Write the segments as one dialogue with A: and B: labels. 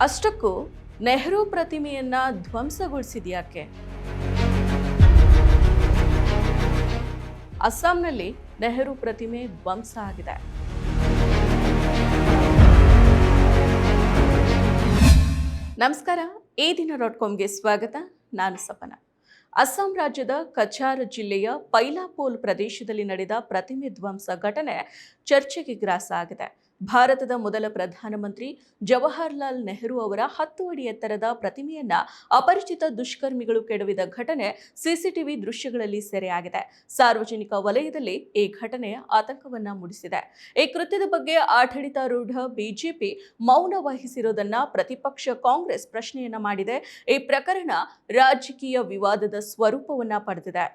A: ಅಷ್ಟಕ್ಕೂ ನೆಹರು ಪ್ರತಿಮೆಯನ್ನ ಧ್ವಂಸಗೊಳಿಸಿದ್ಯಾಕೆ? ಅಸ್ಸಾಂನಲ್ಲಿ ನೆಹರು ಪ್ರತಿಮೆ ಧ್ವಂಸ ಆಗಿದೆ. ನಮಸ್ಕಾರ, ಈ ದಿನ.comಗೆ ಸ್ವಾಗತ. ನಾನು ಸಪನ. ಅಸ್ಸಾಂ ರಾಜ್ಯದ ಕಚಾರ್ ಜಿಲ್ಲೆಯ ಪೈಲಾಪೋಲ್ ಪ್ರದೇಶದಲ್ಲಿ ನಡೆದ ಪ್ರತಿಮೆ ಧ್ವಂಸ ಘಟನೆ ಚರ್ಚೆಗೆ ಗ್ರಾಸ ಆಗಿದೆ. ಭಾರತದ ಮೊದಲ ಪ್ರಧಾನಮಂತ್ರಿ ಜವಾಹರ್ಲಾಲ್ ನೆಹರು ಅವರ 10 ಅಡಿ ಎತ್ತರದ ಪ್ರತಿಮೆಯನ್ನ ಅಪರಿಚಿತ ದುಷ್ಕರ್ಮಿಗಳು ಕೆಡವಿದ ಘಟನೆ ಸಿಸಿಟಿವಿ ದೃಶ್ಯಗಳಲ್ಲಿ ಸೆರೆಯಾಗಿದೆ. ಸಾರ್ವಜನಿಕ ವಲಯದಲ್ಲಿ ಈ ಘಟನೆ ಆತಂಕವನ್ನ ಮೂಡಿಸಿದೆ. ಈ ಕೃತ್ಯದ ಬಗ್ಗೆ ಆಡಳಿತಾರೂಢ ಬಿಜೆಪಿ ಮೌನ ವಹಿಸಿರುವುದನ್ನ ಪ್ರತಿಪಕ್ಷ ಕಾಂಗ್ರೆಸ್ ಪ್ರಶ್ನೆಯನ್ನ ಮಾಡಿದೆ. ಈ ಪ್ರಕರಣ ರಾಜಕೀಯ ವಿವಾದದ ಸ್ವರೂಪವನ್ನ ಪಡೆದಿದೆ.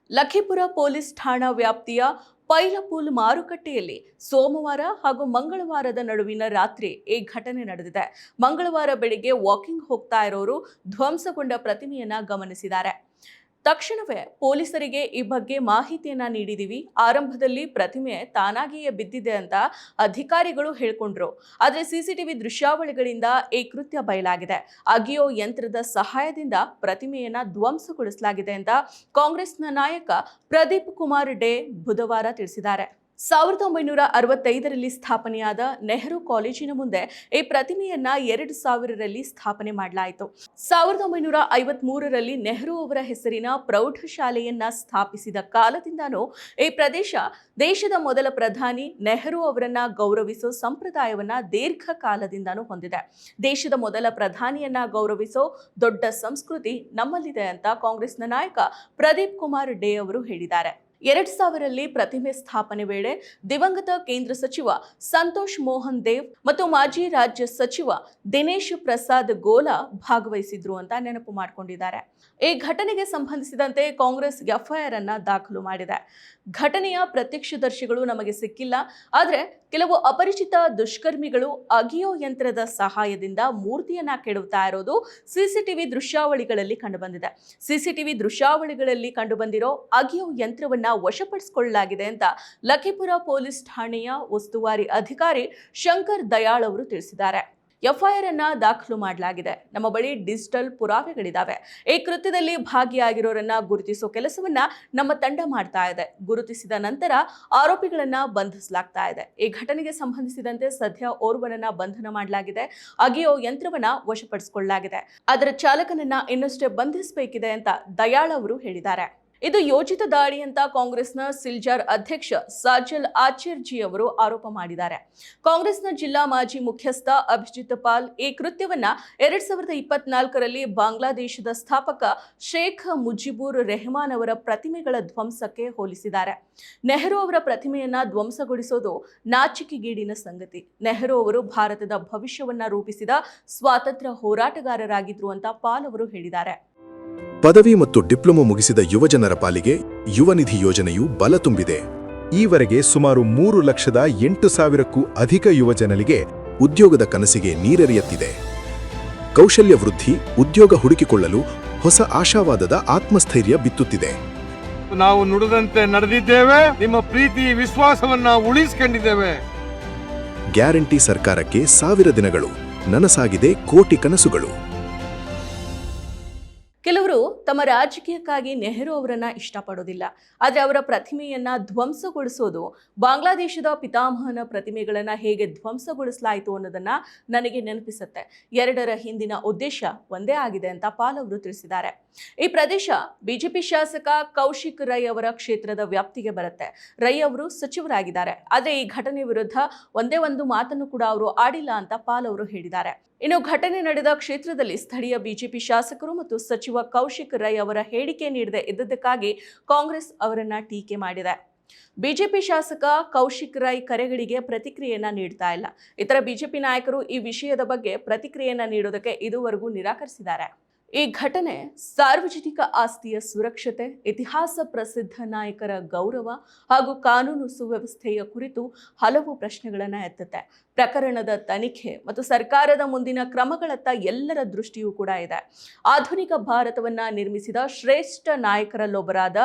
A: ಲಖೀಪುರ ಪೊಲೀಸ್ ಠಾಣಾ ವ್ಯಾಪ್ತಿಯ ಪೈಲಾಪೋಲ್ ಮಾರುಕಟ್ಟೆಯಲ್ಲಿ ಸೋಮವಾರ ಹಾಗೂ ಮಂಗಳವಾರದ ನಡುವಿನ ರಾತ್ರಿ ಈ ಘಟನೆ ನಡೆದಿದೆ. ಮಂಗಳವಾರ ಬೆಳಿಗ್ಗೆ ವಾಕಿಂಗ್ ಹೋಗ್ತಾ ಇರೋರು ಧ್ವಂಸಗೊಂಡ ಪ್ರತಿಮೆಯನ್ನ ಗಮನಿಸಿದ್ದಾರೆ. ತಕ್ಷಣವೇ ಪೊಲೀಸರಿಗೆ ಈ ಬಗ್ಗೆ ಮಾಹಿತಿಯನ್ನ ನೀಡಿದೀವಿ. ಆರಂಭದಲ್ಲಿ ಪ್ರತಿಮೆ ತಾನಾಗಿಯೇ ಬಿದ್ದಿದೆ ಅಂತ ಅಧಿಕಾರಿಗಳು ಹೇಳ್ಕೊಂಡ್ರು. ಆದರೆ ಸಿಸಿಟಿವಿ ದೃಶ್ಯಾವಳಿಗಳಿಂದ ಈ ಕೃತ್ಯ ಬಯಲಾಗಿದೆ. ಅಗಿಯೋ ಯಂತ್ರದ ಸಹಾಯದಿಂದ ಪ್ರತಿಮೆಯನ್ನ ಧ್ವಂಸಗೊಳಿಸಲಾಗಿದೆ ಅಂತ ಕಾಂಗ್ರೆಸ್ನ ನಾಯಕ ಪ್ರದೀಪ್ ಕುಮಾರ್ ಡೇ ಬುಧವಾರ ತಿಳಿಸಿದ್ದಾರೆ. 1965ರಲ್ಲಿ ಸ್ಥಾಪನೆಯಾದ ನೆಹರು ಕಾಲೇಜಿನ ಮುಂದೆ ಈ ಪ್ರತಿಮೆಯನ್ನ 2000ರಲ್ಲಿ ಸ್ಥಾಪನೆ ಮಾಡಲಾಯಿತು. 1953ರಲ್ಲಿ ನೆಹರು ಅವರ ಹೆಸರಿನ ಪ್ರೌಢಶಾಲೆಯನ್ನ ಸ್ಥಾಪಿಸಿದ ಕಾಲದಿಂದನೂ ಈ ಪ್ರದೇಶ ದೇಶದ ಮೊದಲ ಪ್ರಧಾನಿ ನೆಹರು ಅವರನ್ನ ಗೌರವಿಸೋ ಸಂಪ್ರದಾಯವನ್ನ ದೀರ್ಘಕಾಲದಿಂದನೂ ಹೊಂದಿದೆ. ದೇಶದ ಮೊದಲ ಪ್ರಧಾನಿಯನ್ನ ಗೌರವಿಸೋ ದೊಡ್ಡ ಸಂಸ್ಕೃತಿ ನಮ್ಮಲ್ಲಿದೆ ಅಂತ ಕಾಂಗ್ರೆಸ್ನ ನಾಯಕ ಪ್ರದೀಪ್ ಕುಮಾರ್ ಡೇ ಅವರು ಹೇಳಿದ್ದಾರೆ. 2000ರಲ್ಲಿ ಪ್ರತಿಮೆ ಸ್ಥಾಪನೆ ವೇಳೆ ದಿವಂಗತ ಕೇಂದ್ರ ಸಚಿವ ಸಂತೋಷ್ ಮೋಹನ್ ದೇವ್ ಮತ್ತು ಮಾಜಿ ರಾಜ್ಯ ಸಚಿವ ದಿನೇಶ್ ಪ್ರಸಾದ್ ಗೋಲಾ ಭಾಗವಹಿಸಿದ್ರು ಅಂತ ನೆನಪು ಮಾಡಿಕೊಂಡಿದ್ದಾರೆ. ಈ ಘಟನೆಗೆ ಸಂಬಂಧಿಸಿದಂತೆ ಕಾಂಗ್ರೆಸ್ ಎಫ್ಐಆರ್ ಅನ್ನ ದಾಖಲು ಮಾಡಿದೆ. ಘಟನೆಯ ಪ್ರತ್ಯಕ್ಷದರ್ಶಿಗಳು ನಮಗೆ ಸಿಕ್ಕಿಲ್ಲ, ಆದರೆ ಕೆಲವು ಅಪರಿಚಿತ ದುಷ್ಕರ್ಮಿಗಳು ಅಗಿಯೋ ಯಂತ್ರದ ಸಹಾಯದಿಂದ ಮೂರ್ತಿಯನ್ನ ಕೆಡವುತ್ತಾ ಇರೋದು ಸಿಸಿಟಿವಿ ದೃಶ್ಯಾವಳಿಗಳಲ್ಲಿ ಕಂಡುಬಂದಿದೆ. ಸಿಸಿಟಿವಿ ದೃಶ್ಯಾವಳಿಗಳಲ್ಲಿ ಕಂಡುಬಂದಿರೋ ಅಗಿಯೋ ಯಂತ್ರವನ್ನ ವಶಪಡಿಸಿಕೊಳ್ಳಲಾಗಿದೆ ಅಂತ ಲಖೀಪುರ ಪೊಲೀಸ್ ಠಾಣೆಯ ಉಸ್ತುವಾರಿ ಅಧಿಕಾರಿ ಶಂಕರ್ ದಯಾಳ್ ಅವರು ತಿಳಿಸಿದ್ದಾರೆ. ಎಫ್ಐಆರ್ ಅನ್ನ ದಾಖಲು ಮಾಡಲಾಗಿದೆ. ನಮ್ಮ ಬಳಿ ಡಿಜಿಟಲ್ ಪುರಾವೆಗಳಿದಾವೆ. ಈ ಕೃತ್ಯದಲ್ಲಿ ಭಾಗಿಯಾಗಿರೋರನ್ನ ಗುರುತಿಸೋ ಕೆಲಸವನ್ನ ನಮ್ಮ ತಂಡ ಮಾಡ್ತಾ ಇದೆ. ಗುರುತಿಸಿದ ನಂತರ ಆರೋಪಿಗಳನ್ನ ಬಂಧಿಸಲಾಗ್ತಾ ಇದೆ. ಈ ಘಟನೆಗೆ ಸಂಬಂಧಿಸಿದಂತೆ ಸದ್ಯ ಓರ್ವನನ್ನ ಬಂಧನ ಮಾಡಲಾಗಿದೆ. ಅಗಿಯೋ ಯಂತ್ರವನ್ನ ವಶಪಡಿಸಿಕೊಳ್ಳಲಾಗಿದೆ. ಅದರ ಚಾಲಕನನ್ನ ಇನ್ನಷ್ಟೇ ಬಂಧಿಸಬೇಕಿದೆ ಅಂತ ದಯಾಳ್ ಅವರು ಹೇಳಿದ್ದಾರೆ. ಇದು ಯೋಜಿತ ದಾಳಿ ಅಂತ ಕಾಂಗ್ರೆಸ್ನ ಸಿಲ್ಜಾರ್ ಅಧ್ಯಕ್ಷ ಸಾಜಲ್ ಆಚಾರ್ಜಿ ಅವರು ಆರೋಪ ಮಾಡಿದ್ದಾರೆ. ಕಾಂಗ್ರೆಸ್ನ ಜಿಲ್ಲಾ ಮಾಜಿ ಮುಖ್ಯಸ್ಥ ಅಭಿಜಿತ್ ಪಾಲ್ ಈ ಕೃತ್ಯವನ್ನ 2024ರಲ್ಲಿ ಬಾಂಗ್ಲಾದೇಶದ ಸ್ಥಾಪಕ ಶೇಖ್ ಮುಜಿಬುರ್ ರೆಹಮಾನ್ ಅವರ ಪ್ರತಿಮೆಗಳ ಧ್ವಂಸಕ್ಕೆ ಹೋಲಿಸಿದ್ದಾರೆ. ನೆಹರು ಅವರ ಪ್ರತಿಮೆಯನ್ನ ಧ್ವಂಸಗೊಳಿಸೋದು ನಾಚಿಕೆಗೇಡಿನ ಸಂಗತಿ. ನೆಹರು ಅವರು ಭಾರತದ ಭವಿಷ್ಯವನ್ನ ರೂಪಿಸಿದ ಸ್ವಾತಂತ್ರ್ಯ ಹೋರಾಟಗಾರರಾಗಿದ್ರು ಅಂತ ಪಾಲ್ ಅವರು ಹೇಳಿದ್ದಾರೆ.
B: ಪದವಿ ಮತ್ತು ಡಿಪ್ಲೊಮಾ ಮುಗಿಸಿದ ಯುವಜನರ ಪಾಲಿಗೆ ಯುವ ನಿಧಿ ಯೋಜನೆಯು ಬಲ ತುಂಬಿದೆ.
C: ಈವರೆಗೆ ಸುಮಾರು 3,08,000ಕ್ಕೂ ಅಧಿಕ ಯುವಜನರಿಗೆ
B: ಉದ್ಯೋಗದ ಕನಸಿಗೆ ನೀರೆರೆಯುತ್ತಿದೆ. ಕೌಶಲ್ಯ ವೃದ್ಧಿ, ಉದ್ಯೋಗ ಹುಡುಕಿಕೊಳ್ಳಲು ಹೊಸ ಆಶಾವಾದದ ಆತ್ಮಸ್ಥೈರ್ಯ ಬಿತ್ತುತ್ತಿದೆ.
D: ನಾವು ನುಡಿದಂತೆ ನಡೆದಿದ್ದೇವೆ, ನಿಮ್ಮ ಪ್ರೀತಿ ವಿಶ್ವಾಸವನ್ನ ಉಳಿಸಿಕೊಂಡಿದ್ದೇವೆ.
B: ಗ್ಯಾರಂಟಿ ಸರ್ಕಾರಕ್ಕೆ 1000 ದಿನಗಳು, ನನಸಾಗಿದೆ ಕೋಟಿ ಕನಸುಗಳು.
A: ಕೆಲವರು ತಮ್ಮ ರಾಜಕೀಯಕ್ಕಾಗಿ ನೆಹರು ಅವರನ್ನ ಇಷ್ಟಪಡೋದಿಲ್ಲ, ಆದರೆ ಅವರ ಪ್ರತಿಮೆಯನ್ನ ಧ್ವಂಸಗೊಳಿಸೋದು, ಬಾಂಗ್ಲಾದೇಶದ ಪಿತಾಮಹನ ಪ್ರತಿಮೆಗಳನ್ನ ಹೇಗೆ ಧ್ವಂಸಗೊಳಿಸಲಾಯಿತು ಅನ್ನೋದನ್ನ ನನಗೆ ನೆನಪಿಸುತ್ತೆ. ಎರಡರ ಹಿಂದಿನ ಉದ್ದೇಶ ಒಂದೇ ಆಗಿದೆ ಅಂತ ಪಾಲ್ ಅವರು ತಿಳಿಸಿದ್ದಾರೆ. ಈ ಪ್ರದೇಶ ಬಿಜೆಪಿ ಶಾಸಕ ಕೌಶಿಕ್ ರೈ ಅವರ ಕ್ಷೇತ್ರದ ವ್ಯಾಪ್ತಿಗೆ ಬರುತ್ತೆ. ರೈ ಅವರು ಸಚಿವರಾಗಿದ್ದಾರೆ, ಆದರೆ ಈ ಘಟನೆ ವಿರುದ್ಧ ಒಂದೇ ಒಂದು ಮಾತನ್ನು ಕೂಡ ಅವರು ಆಡಿಲ್ಲ ಅಂತ ಪಾಲ್ ಅವರು ಹೇಳಿದ್ದಾರೆ. ಇನ್ನು ಘಟನೆ ನಡೆದ ಕ್ಷೇತ್ರದಲ್ಲಿ ಸ್ಥಳೀಯ ಬಿಜೆಪಿ ಶಾಸಕರು ಮತ್ತು ಸಚಿವ ಕೌಶಿಕ್ ರೈ ಅವರ ಹೇಳಿಕೆ ನೀಡದೆ ಇದ್ದದಕ್ಕಾಗಿ ಕಾಂಗ್ರೆಸ್ ಅವರನ್ನ ಟೀಕೆ ಮಾಡಿದೆ. ಬಿಜೆಪಿ ಶಾಸಕ ಕೌಶಿಕ್ ರೈ ಕರೆಗಳಿಗೆ ಪ್ರತಿಕ್ರಿಯೆಯನ್ನ ನೀಡ್ತಾ ಇಲ್ಲ. ಇತರ ಬಿಜೆಪಿ ನಾಯಕರು ಈ ವಿಷಯದ ಬಗ್ಗೆ ಪ್ರತಿಕ್ರಿಯೆಯನ್ನ ನೀಡೋದಕ್ಕೆ ಇದುವರೆಗೂ ನಿರಾಕರಿಸಿದ್ದಾರೆ. ಈ ಘಟನೆ ಸಾರ್ವಜನಿಕ ಆಸ್ತಿಯ ಸುರಕ್ಷತೆ, ಇತಿಹಾಸ ಪ್ರಸಿದ್ಧ ನಾಯಕರ ಗೌರವ ಹಾಗೂ ಕಾನೂನು ಸುವ್ಯವಸ್ಥೆಯ ಕುರಿತು ಹಲವು ಪ್ರಶ್ನೆಗಳನ್ನು ಎತ್ತುತ್ತೆ. ಪ್ರಕರಣದ ತನಿಖೆ ಮತ್ತು ಸರ್ಕಾರದ ಮುಂದಿನ ಕ್ರಮಗಳತ್ತ ಎಲ್ಲರ ದೃಷ್ಟಿಯೂ ಕೂಡ ಇದೆ. ಆಧುನಿಕ ಭಾರತವನ್ನ ನಿರ್ಮಿಸಿದ ಶ್ರೇಷ್ಠ ನಾಯಕರಲ್ಲೊಬ್ಬರಾದ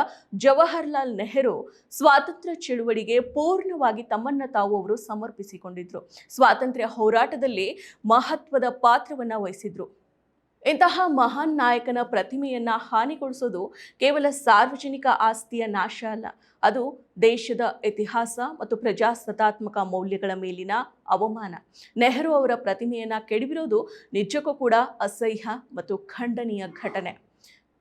A: ಜವಾಹರ್ಲಾಲ್ ನೆಹರು ಸ್ವಾತಂತ್ರ್ಯ ಚಳುವಳಿಗೆ ಪೂರ್ಣವಾಗಿ ತಮ್ಮನ್ನ ತಾವು ಅವರು ಸಮರ್ಪಿಸಿಕೊಂಡಿದ್ರು. ಸ್ವಾತಂತ್ರ್ಯ ಹೋರಾಟದಲ್ಲಿ ಮಹತ್ವದ ಪಾತ್ರವನ್ನ ವಹಿಸಿದ್ರು. ಇಂತಹ ಮಹಾನ್ ನಾಯಕನ ಪ್ರತಿಮೆಯನ್ನ ಹಾನಿಗೊಳಿಸೋದು ಕೇವಲ ಸಾರ್ವಜನಿಕ ಆಸ್ತಿಯ ನಾಶ ಅಲ್ಲ, ಅದು ದೇಶದ ಇತಿಹಾಸ ಮತ್ತು ಪ್ರಜಾಸತ್ತಾತ್ಮಕ ಮೌಲ್ಯಗಳ ಮೇಲಿನ ಅವಮಾನ. ನೆಹರು ಅವರ ಪ್ರತಿಮೆಯನ್ನ ಕೆಡವಿರೋದು ನಿಜಕ್ಕೂ ಕೂಡ ಅಸಹ್ಯ ಮತ್ತು ಖಂಡನೀಯ ಘಟನೆ.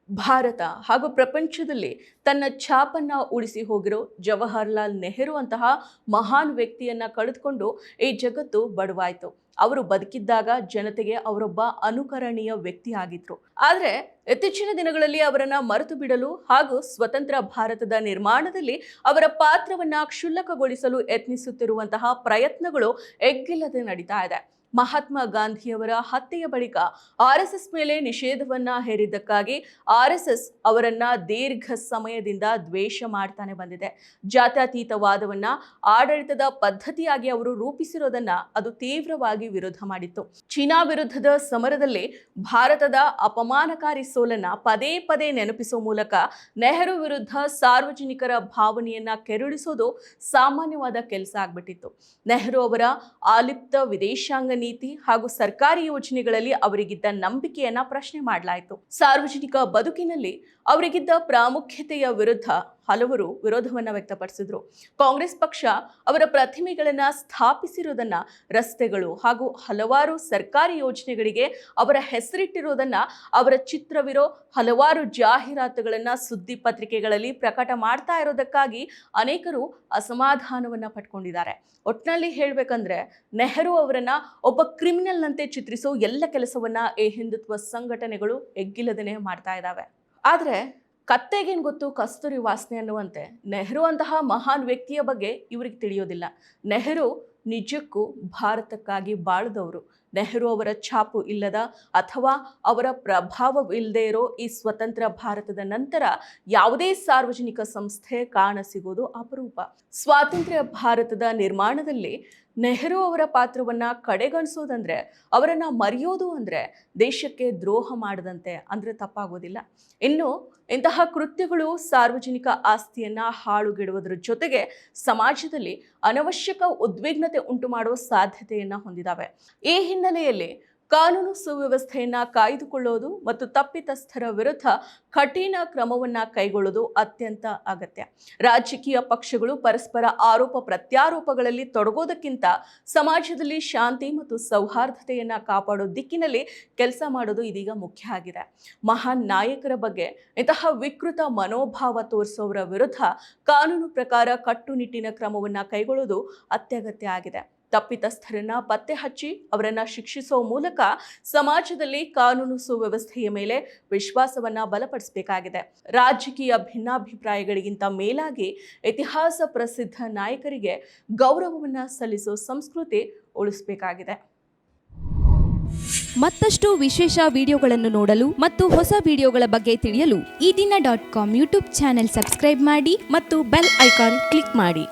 A: ಭಾರತ ಹಾಗೂ ಪ್ರಪಂಚದಲ್ಲಿ ತನ್ನ ಛಾಪನ್ನ ಉಳಿಸಿ ಹೋಗಿರೋ ಜವಾಹರ್ಲಾಲ್ ನೆಹರು ಅಂತಹ ಮಹಾನ್ ವ್ಯಕ್ತಿಯನ್ನ ಕಳೆದುಕೊಂಡು ಈ ಜಗತ್ತು ಬಡವಾಯಿತು. ಅವರು ಬದುಕಿದ್ದಾಗ ಜನತೆಗೆ ಅವರೊಬ್ಬ ಅನುಕರಣೀಯ ವ್ಯಕ್ತಿ ಆಗಿದ್ರು. ಆದರೆ ಇತ್ತೀಚಿನ ದಿನಗಳಲ್ಲಿ ಅವರನ್ನ ಮರೆತು ಬಿಡಲು ಹಾಗೂ ಸ್ವತಂತ್ರ ಭಾರತದ ನಿರ್ಮಾಣದಲ್ಲಿ ಅವರ ಪಾತ್ರವನ್ನ ಕ್ಷುಲ್ಲಕಗೊಳಿಸಲು ಯತ್ನಿಸುತ್ತಿರುವಂತಹ ಪ್ರಯತ್ನಗಳು ಎಗ್ಗಿಲ್ಲದೆ ನಡೀತಾ ಇದೆ. ಮಹಾತ್ಮ ಗಾಂಧಿಯವರ ಹತ್ಯೆಯ ಬಳಿಕ RSS ಮೇಲೆ ನಿಷೇಧವನ್ನ ಹೇರಿದ್ದಕ್ಕಾಗಿ RSS ಅವರನ್ನ ದೀರ್ಘ ಸಮಯದಿಂದ ದ್ವೇಷ ಮಾಡ್ತಾನೆ ಬಂದಿದೆ. ಜಾತ್ಯತೀತವಾದವನ್ನ ಆಡಳಿತದ ಪದ್ಧತಿಯಾಗಿ ಅವರು ರೂಪಿಸಿರೋದನ್ನ ಅದು ತೀವ್ರವಾಗಿ ವಿರೋಧ ಮಾಡಿತ್ತು. ಚೀನಾ ವಿರುದ್ಧದ ಸಮರದಲ್ಲಿ ಭಾರತದ ಅಪಮಾನಕಾರಿ ಸೋಲನ್ನ ಪದೇ ಪದೇ ನೆನಪಿಸುವ ಮೂಲಕ ನೆಹರು ವಿರುದ್ಧ ಸಾರ್ವಜನಿಕರ ಭಾವನೆಯನ್ನ ಕೆರಳಿಸೋದು ಸಾಮಾನ್ಯವಾದ ಕೆಲಸ ಆಗ್ಬಿಟ್ಟಿತ್ತು. ನೆಹರು ಅವರ ಆಲಿಪ್ತ ವಿದೇಶಾಂಗ ನೀತಿ ಹಾಗೂ ಸರ್ಕಾರಿ ಯೋಜನೆಗಳಲ್ಲಿ ಅವರಿಗಿದ್ದ ನಂಬಿಕೆಯನ್ನ ಪ್ರಶ್ನೆ ಮಾಡಲಾಯಿತು. ಸಾರ್ವಜನಿಕ ಬದುಕಿನಲ್ಲಿ ಅವರಿಗಿದ್ದ ಪ್ರಾಮುಖ್ಯತೆಯ ವಿರುದ್ಧ ಹಲವರು ವಿರೋಧವನ್ನ ವ್ಯಕ್ತಪಡಿಸಿದ್ರು. ಕಾಂಗ್ರೆಸ್ ಪಕ್ಷ ಅವರ ಪ್ರತಿಮೆಗಳನ್ನ ಸ್ಥಾಪಿಸಿರುವುದನ್ನ, ರಸ್ತೆಗಳು ಹಾಗೂ ಹಲವಾರು ಸರ್ಕಾರಿ ಯೋಜನೆಗಳಿಗೆ ಅವರ ಹೆಸರಿಟ್ಟಿರುವುದನ್ನ, ಅವರ ಚಿತ್ರವಿರೋ ಹಲವಾರು ಜಾಹೀರಾತುಗಳನ್ನ ಸುದ್ದಿ ಪತ್ರಿಕೆಗಳಲ್ಲಿ ಪ್ರಕಟ ಮಾಡ್ತಾ ಇರೋದಕ್ಕಾಗಿ ಅನೇಕರು ಅಸಮಾಧಾನವನ್ನ ಪಟ್ಕೊಂಡಿದ್ದಾರೆ. ಒಟ್ಟಿನಲ್ಲಿ ಹೇಳ್ಬೇಕಂದ್ರೆ ನೆಹರು ಅವರನ್ನ ಒಬ್ಬ ಕ್ರಿಮಿನಲ್ನಂತೆ ಚಿತ್ರಿಸೋ ಎಲ್ಲ ಕೆಲಸವನ್ನ ಈ ಹಿಂದುತ್ವ ಸಂಘಟನೆಗಳು ಎಗ್ಗಿಲ್ಲದೇನೆ ಮಾಡ್ತಾ ಇದ್ದಾವೆ. ಆದ್ರೆ ಕತ್ತೆಗೇನು ಗೊತ್ತು ಕಸ್ತೂರಿ ವಾಸನೆ ಅನ್ನುವಂತೆ ನೆಹರು ಅಂತಹ ಮಹಾನ್ ವ್ಯಕ್ತಿಯ ಬಗ್ಗೆ ಇವರಿಗೆ ತಿಳಿಯೋದಿಲ್ಲ. ನೆಹರು ನಿಜಕ್ಕೂ ಭಾರತಕ್ಕಾಗಿ ಬಾಳ್ದವರು. ನೆಹರು ಅವರ ಛಾಪು ಇಲ್ಲದ ಅಥವಾ ಅವರ ಪ್ರಭಾವವಿಲ್ಲದೆ ಇರೋ ಈ ಸ್ವತಂತ್ರ ಭಾರತದ ನಂತರ ಯಾವುದೇ ಸಾರ್ವಜನಿಕ ಸಂಸ್ಥೆ ಕಾಣಸಿಗೋದು ಅಪರೂಪ. ಸ್ವಾತಂತ್ರ್ಯ ಭಾರತದ ನಿರ್ಮಾಣದಲ್ಲಿ ನೆಹರು ಅವರ ಪಾತ್ರವನ್ನ ಕಡೆಗಣಿಸೋದಂದ್ರೆ, ಅವರನ್ನ ಮರೆಯೋದು ಅಂದ್ರೆ ದೇಶಕ್ಕೆ ದ್ರೋಹ ಮಾಡದಂತೆ ಅಂದ್ರೆ ತಪ್ಪಾಗೋದಿಲ್ಲ. ಇನ್ನು ಇಂತಹ ಕೃತ್ಯಗಳು ಸಾರ್ವಜನಿಕ ಆಸ್ತಿಯನ್ನ ಹಾಳುಗೆಡುವುದರ ಜೊತೆಗೆ ಸಮಾಜದಲ್ಲಿ ಅನವಶ್ಯಕ ಉದ್ವಿಗ್ನತೆ ಉಂಟು ಮಾಡುವ ಸಾಧ್ಯತೆಯನ್ನ ಹೊಂದಿದ್ದಾವೆ. ಈ ಹಿನ್ನೆಲೆಯಲ್ಲಿ ಕಾನೂನು ಸುವ್ಯವಸ್ಥೆಯನ್ನ ಕಾಯ್ದುಕೊಳ್ಳೋದು ಮತ್ತು ತಪ್ಪಿತಸ್ಥರ ವಿರುದ್ಧ ಕಠಿಣ ಕ್ರಮವನ್ನ ಕೈಗೊಳ್ಳೋದು ಅತ್ಯಂತ ಅಗತ್ಯ. ರಾಜಕೀಯ ಪಕ್ಷಗಳು ಪರಸ್ಪರ ಆರೋಪ ಪ್ರತ್ಯಾರೋಪಗಳಲ್ಲಿ ತೊಡಗೋದಕ್ಕಿಂತ ಸಮಾಜದಲ್ಲಿ ಶಾಂತಿ ಮತ್ತು ಸೌಹಾರ್ದತೆಯನ್ನ ಕಾಪಾಡೋ ದಿಕ್ಕಿನಲ್ಲಿ ಕೆಲಸ ಮಾಡೋದು ಇದೀಗ ಮುಖ್ಯ ಆಗಿದೆ. ಮಹಾನ್ ನಾಯಕರ ಬಗ್ಗೆ ಇಂತಹ ವಿಕೃತ ಮನೋಭಾವ ತೋರಿಸೋರ ವಿರುದ್ಧ ಕಾನೂನು ಪ್ರಕಾರ ಕಟ್ಟುನಿಟ್ಟಿನ ಕ್ರಮವನ್ನ ಕೈಗೊಳ್ಳೋದು ಅತ್ಯಗತ್ಯ ಆಗಿದೆ. ತಪ್ಪಿತಸ್ಥರನ್ನ ಪತ್ತೆ ಹಚ್ಚಿ ಅವರನ್ನ ಶಿಕ್ಷಿಸುವ ಮೂಲಕ ಸಮಾಜದಲ್ಲಿ ಕಾನೂನು ಸುವ್ಯವಸ್ಥೆಯ ಮೇಲೆ ವಿಶ್ವಾಸವನ್ನ ಬಲಪಡಿಸಬೇಕಾಗಿದೆ. ರಾಜಕೀಯ ಭಿನ್ನಾಭಿಪ್ರಾಯಗಳಿಗಿಂತ ಮೇಲಾಗಿ ಇತಿಹಾಸ ಪ್ರಸಿದ್ಧ ನಾಯಕರಿಗೆ ಗೌರವವನ್ನ ಸಲ್ಲಿಸೋ ಸಂಸ್ಕೃತಿ ಉಳಿಸಬೇಕಾಗಿದೆ.
E: ಮತ್ತಷ್ಟು ವಿಶೇಷ ವಿಡಿಯೋಗಳನ್ನು ನೋಡಲು ಮತ್ತು ಹೊಸ ವಿಡಿಯೋಗಳ ಬಗ್ಗೆ ತಿಳಿಯಲು ಈ ದಿನ .com ಯೂಟ್ಯೂಬ್ ಚಾನೆಲ್ ಸಬ್ಸ್ಕ್ರೈಬ್ ಮಾಡಿ ಮತ್ತು ಬೆಲ್ ಐಕಾನ್ ಕ್ಲಿಕ್ ಮಾಡಿ.